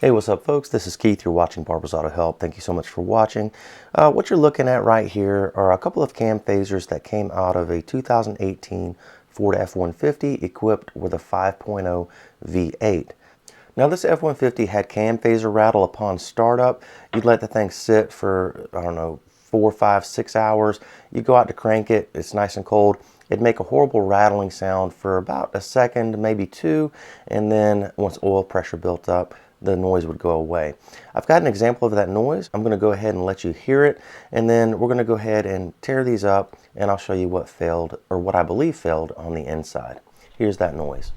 Hey, what's up folks? This is Keith. You're watching Barber's Auto Help. Thank you so much for watching. What you're looking at right here are a couple of cam phasers that came out of a 2018 Ford F150 equipped with a 5.0 V8. Now this F150 had cam phaser rattle upon startup. You'd let the thing sit for, I don't know, 4, 5, 6 hours. You go out to crank it, it's nice and cold. It'd make a horrible rattling sound for about a second, maybe two, and then once oil pressure built up, the noise would go away. I've got an example of that noise. I'm going to go ahead and let you hear it, and then we're going to go ahead and tear these up, and I'll show you what failed, or what I believe failed on the inside. Here's that noise.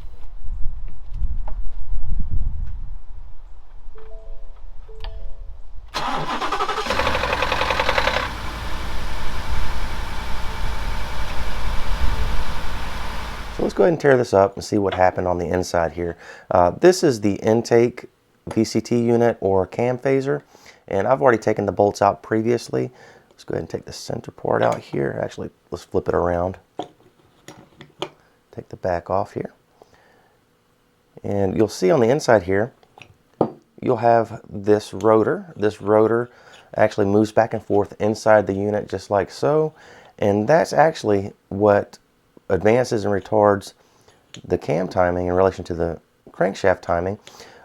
So let's go ahead and tear this up and see what happened on the inside here. This is the intake VCT unit or cam phaser, and I've already taken the bolts out previously. Let's go ahead and take the center part out here. Actually, let's flip it around. Take the back off here. And you'll see on the inside here, you'll have this rotor. This rotor actually moves back and forth inside the unit just like so. And that's actually what advances and retards the cam timing in relation to the crankshaft timing.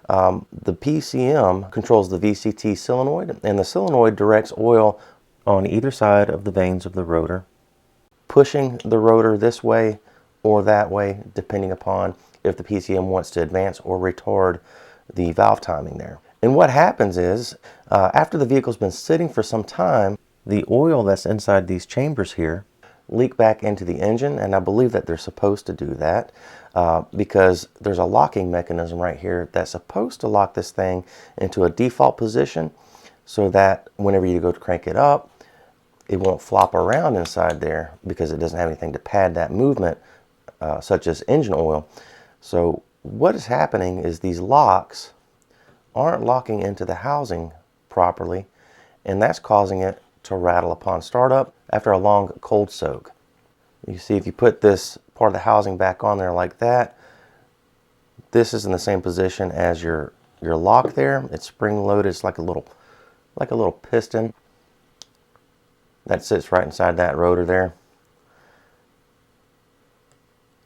The PCM controls the VCT solenoid, and the solenoid directs oil on either side of the vanes of the rotor, pushing the rotor this way or that way, depending upon if the PCM wants to advance or retard the valve timing there. And what happens is, after the vehicle's been sitting for some time, the oil that's inside these chambers here leak back into the engine, and I believe that they're supposed to do that because there's a locking mechanism right here that's supposed to lock this thing into a default position so that whenever you go to crank it up, it won't flop around inside there because it doesn't have anything to pad that movement, such as engine oil. So what is happening is these locks aren't locking into the housing properly, and that's causing it to rattle upon startup after a long cold soak. You see, if you put this part of the housing back on there like that, this is in the same position as your lock there. It's spring loaded. It's like a little piston that sits right inside that rotor there.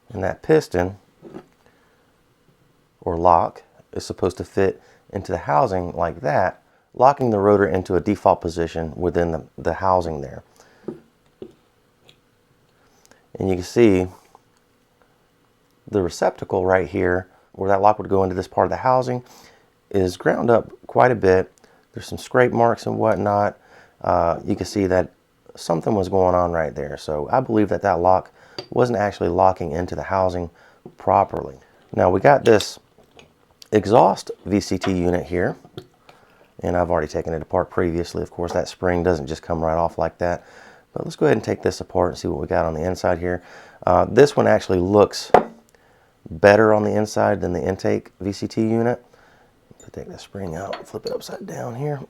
And that piston or lock is supposed to fit into the housing like that, locking the rotor into a default position within the housing there. And you can see the receptacle right here, where that lock would go into this part of the housing, is ground up quite a bit. There's some scrape marks and whatnot. You can see that something was going on right there. So I believe that that lock wasn't actually locking into the housing properly. Now we got this exhaust VCT unit here, and I've already taken it apart previously. Of course, that spring doesn't just come right off like that. But let's go ahead and take this apart and see what we got on the inside here. This one actually looks better on the inside than the intake VCT unit. Take the spring out, flip it upside down here.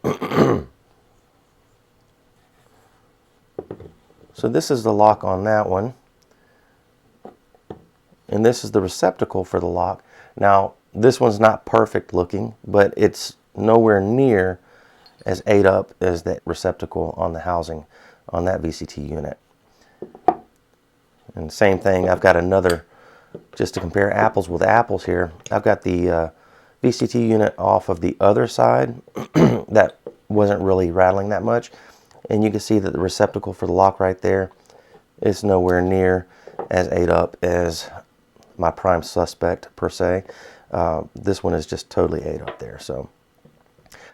So this is the lock on that one. And this is the receptacle for the lock. Now, this one's not perfect looking, but it's nowhere near as ate up as that receptacle on the housing on that VCT unit. And same thing, I've got another, just to compare apples with apples here, I've got the VCT unit off of the other side that wasn't really rattling that much. And you can see that the receptacle for the lock right there is nowhere near as ate up as my prime suspect per se. This one is just totally ate up there. So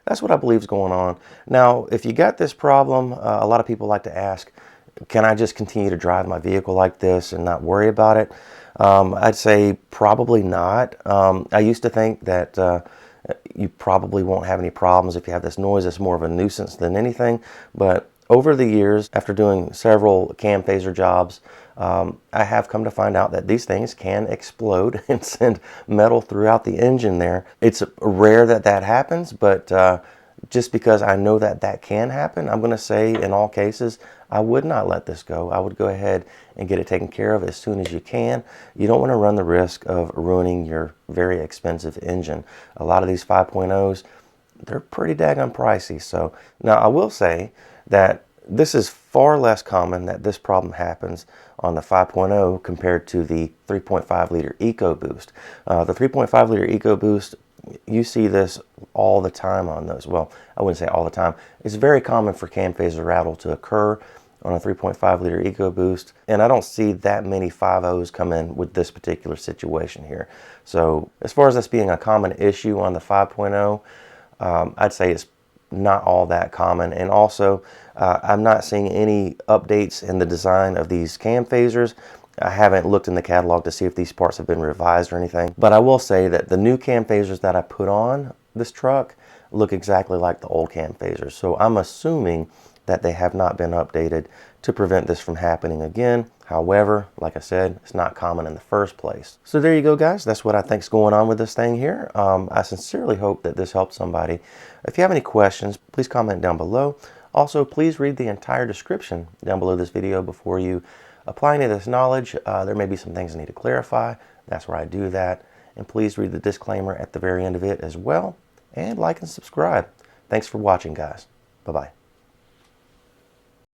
that's what I believe is going on. Now, if you got this problem, a lot of people like to ask, can I just continue to drive my vehicle like this and not worry about it? I'd say probably not. I used to think that you probably won't have any problems if you have this noise. It's more of a nuisance than anything. But over the years, after doing several cam phaser jobs, I have come to find out that these things can explode and send metal throughout the engine there. It's rare that that happens, but just because I know that that can happen, I'm going to say in all cases, I would not let this go. I would go ahead and get it taken care of as soon as you can. You don't want to run the risk of ruining your very expensive engine. A lot of these 5.0s, they're pretty daggone pricey. So now I will say that this is far less common that this problem happens on the 5.0 compared to the 3.5 liter EcoBoost. The 3.5 liter EcoBoost, you see this all the time on those. Well, I wouldn't say all the time. It's very common for cam phaser rattle to occur on a 3.5 liter EcoBoost, and I don't see that many 5.0s come in with this particular situation here. So as far as this being a common issue on the 5.0, I'd say it's not all that common. And also, I'm not seeing any updates in the design of these cam phasers. I haven't looked in the catalog to see if these parts have been revised or anything. But I will say that the new cam phasers that I put on this truck look exactly like the old cam phasers. So I'm assuming that they have not been updated to prevent this from happening again. However, like I said, it's not common in the first place. So there you go, guys. That's what I think is going on with this thing here. I sincerely hope that this helped somebody. If you have any questions, please comment down below. Also, please read the entire description down below this video before you apply any of this knowledge. There may be some things I need to clarify. That's where I do that. And please read the disclaimer at the very end of it as well. And like and subscribe. Thanks for watching, guys. Bye-bye.